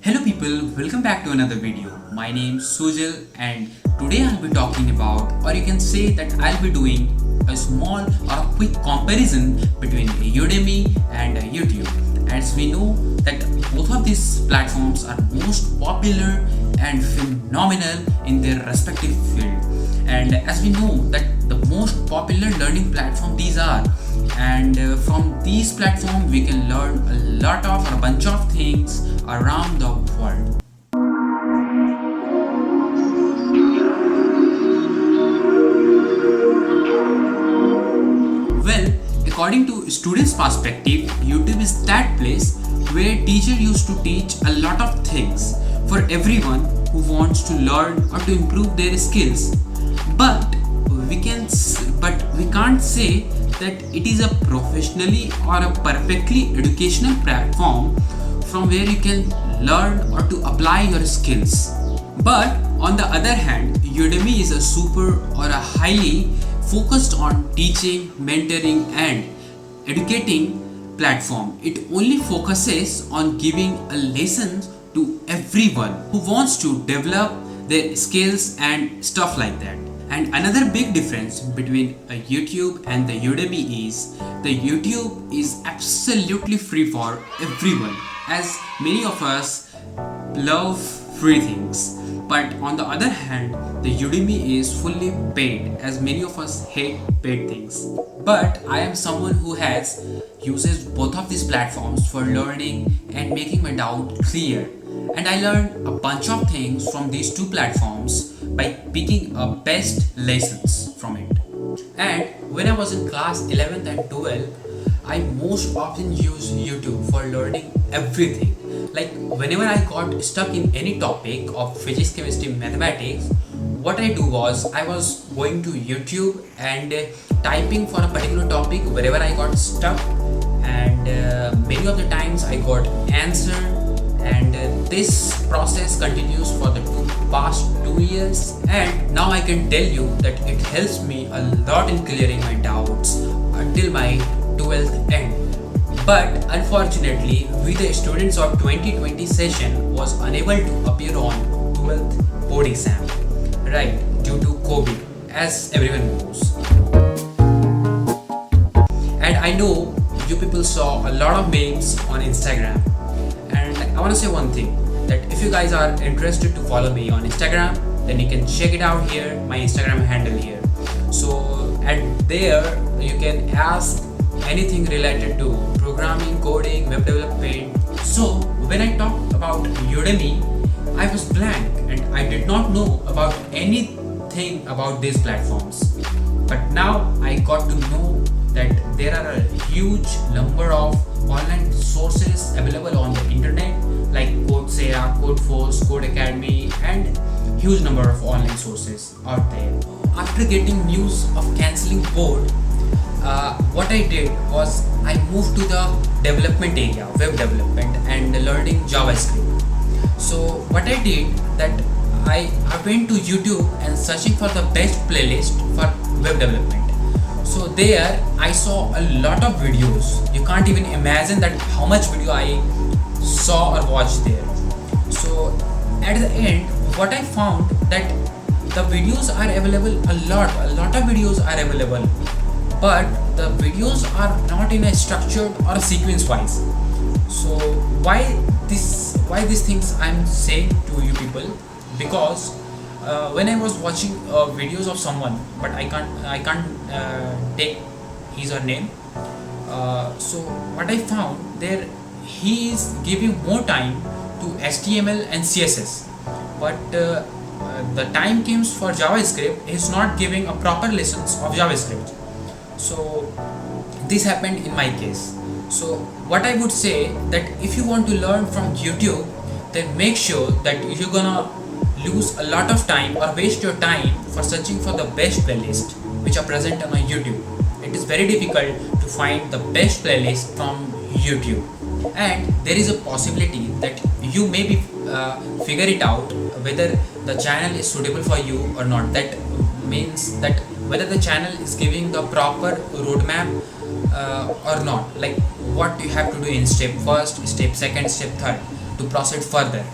Hello people, welcome back to another video. My name is Sujal and today I'll be talking about, or you can say that I'll be doing a small or a quick comparison between Udemy and YouTube. As we know that both of these platforms are most popular and phenomenal in their respective field. And as we know that the most popular learning platform these are, and from these platforms we can learn a lot of or a bunch of things around the world. Well, according to students' perspective, YouTube is that place where teacher used to teach a lot of things for everyone who wants to learn or to improve their skills. But we can't say that it is a professionally or a perfectly educational platform from where you can learn or to apply your skills. But on the other hand, Udemy is a super or a highly focused on teaching, mentoring and educating platform. It only focuses on giving a lesson to everyone who wants to develop their skills and stuff like that. And another big difference between a YouTube and the Udemy is the YouTube is absolutely free for everyone, as many of us love free things. But on the other hand, the Udemy is fully paid, as many of us hate paid things. But I am someone who uses both of these platforms for learning and making my doubt clear. And I learned a bunch of things from these two platforms by picking a best lessons from it. And when I was in class 11th and 12th, I most often used YouTube for learning everything. Like whenever I got stuck in any topic of physics, chemistry, mathematics, what I do was I was going to YouTube and typing for a particular topic wherever I got stuck, and many of the times I got answer, and this process continues for the past 2 years, and now I can tell you that it helps me a lot in clearing my doubts until my 12th end. But unfortunately, we the students of 2020 session was unable to appear on 12th board exam, right, due to COVID, as everyone knows. And I know you people saw a lot of memes on Instagram, and I want to say one thing, that if you guys are interested to follow me on Instagram, then you can check it out here, my Instagram handle here. So at there you can ask anything related to programming, coding, web development. So when I talked about Udemy, I was blank and I did not know about anything about these platforms. But now I got to know that there are a huge number of online sources available on the internet, like Coursera, Codeforce, Codecademy, and huge number of online sources out there. After getting news of cancelling board, what I did was I moved to the development area, web development and learning JavaScript. So what I did that I went to YouTube and searching for the best playlist for web development. So there I saw a lot of videos. You can't even imagine that how much video I saw or watched there. So at the end, what I found that the videos are available a lot of videos are available, but the videos are not in a structured or a sequence wise. So why these things I'm saying to you people? Because when I was watching videos of someone, but I can't take his or name. So what I found there, he is giving more time to HTML and CSS, but the time comes for JavaScript, he's not giving a proper lessons of JavaScript. So this happened in my case. So what I would say that if you want to learn from YouTube, then make sure that you're gonna lose a lot of time or waste your time for searching for the best playlist which are present on YouTube. It is very difficult to find the best playlist from YouTube, and there is a possibility that you maybe figure it out whether the channel is suitable for you or not. That means that whether the channel is giving the proper roadmap or not, like what you have to do in step first, step second, step third. to proceed further,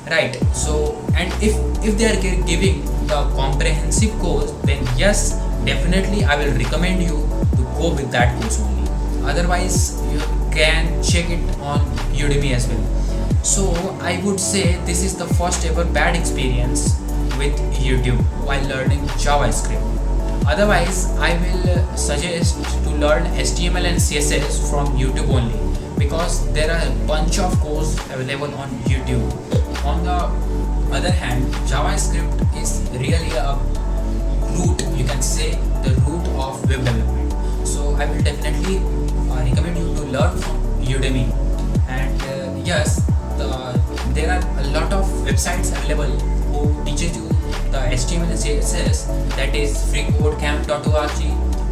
right? So, and if they are giving the comprehensive course, then yes, definitely I will recommend you to go with that course only. Otherwise, you can check it on Udemy as well. So I would say this is the first ever bad experience with YouTube while learning JavaScript. Otherwise, I will suggest to learn HTML and CSS from YouTube only, because there are a bunch of courses available on YouTube. On the other hand, JavaScript is really a root, you can say the root of web development. So I will definitely recommend you to learn from Udemy. And yes, there are a lot of websites available who teaches you the HTML and CSS, that is freecodecamp.org,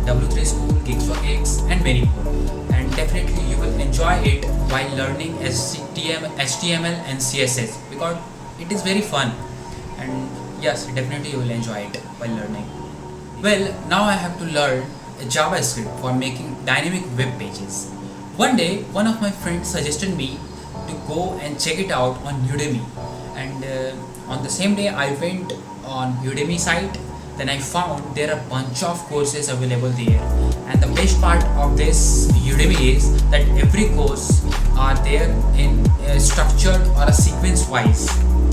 W3 School, Gigs for Gigs, and many more. And definitely you will enjoy it while learning HTML and CSS, because it is very fun. And yes, definitely you will enjoy it while learning. Well, now I have to learn JavaScript for making dynamic web pages. One day, one of my friends suggested me to go and check it out on Udemy, and on the same day I went on Udemy site. Then I found there are a bunch of courses available there, and the best part of this Udemy is that every course are there in a structured or a sequence wise.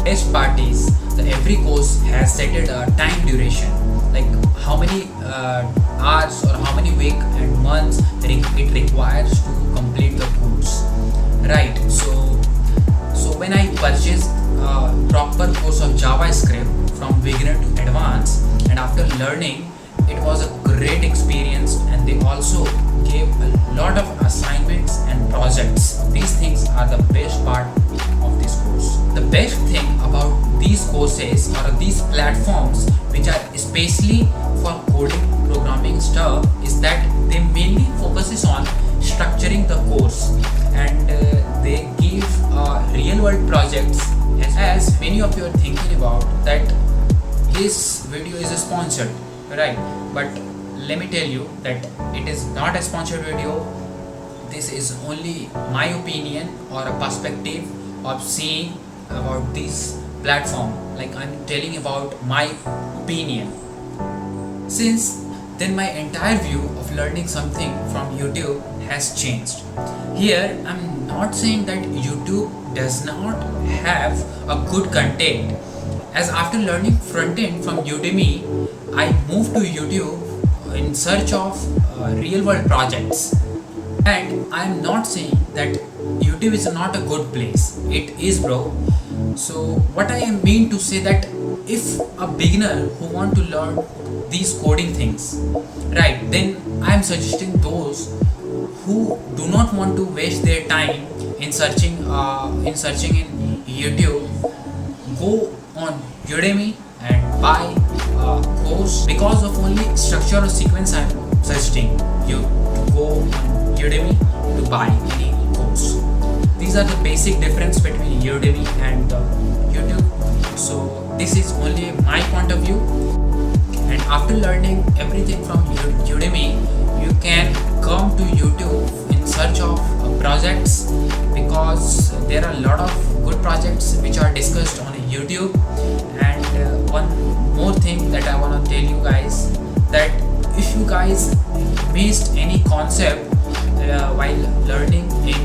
Best part is that every course has set a time duration, like how many hours or how many weeks and months that it requires to complete the course, right? So when I purchased a proper course of JavaScript from beginner to advanced, and after learning, it was a great experience, and they also gave a lot of assignments and projects. These things are the best part of this course. The best thing about these courses or these platforms, which are especially for coding programming stuff, is that they mainly focuses on structuring the course, and they give real world projects. As many of you are thinking about that this video is a sponsored, right? But let me tell you that it is not a sponsored video. This is only my opinion or a perspective of seeing about this platform. Like, I'm telling about my opinion. Since then, my entire view of learning something from YouTube has changed. Here, I'm not saying that YouTube does not have a good content. As after learning front-end from Udemy, I moved to YouTube in search of real world projects. And I am not saying that YouTube is not a good place. It is, bro. So what I mean to say that if a beginner who want to learn these coding things, right, then I am suggesting those who do not want to waste their time in searching in YouTube, go on Udemy and buy a course. Because of only structure or sequence, I am suggesting you to go on Udemy to buy any course. These are the basic difference between Udemy and YouTube. So this is only my point of view, and after learning everything from Udemy, you can come to YouTube in search of projects, because there are a lot of good projects which are discussed on YouTube. And one more thing that I want to tell you guys, that if you guys missed any concept while learning in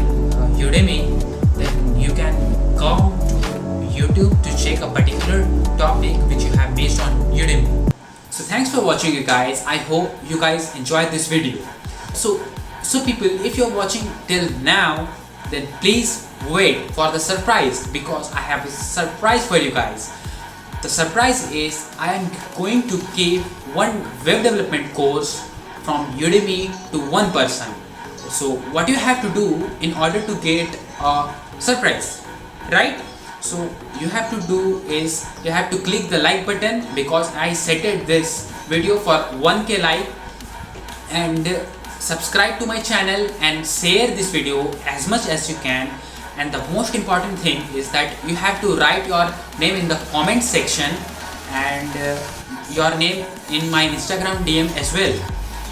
Udemy, then you can come to YouTube to check a particular topic which you have missed on Udemy. So thanks for watching, you guys. I hope you guys enjoyed this video. So people, if you're watching till now, then please wait for the surprise, because I have a surprise for you guys. The surprise is I am going to give one web development course from Udemy to one person. So what you have to do in order to get a surprise, right? So you have to do is you have to click the like button, because I set this video for 1k like, and subscribe to my channel and share this video as much as you can. And the most important thing is that you have to write your name in the comment section, and your name in my Instagram DM as well.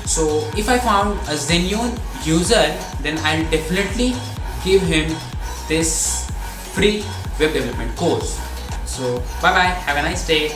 So if I found a genuine user, then I'll definitely give him this free web development course. So bye bye, have a nice day.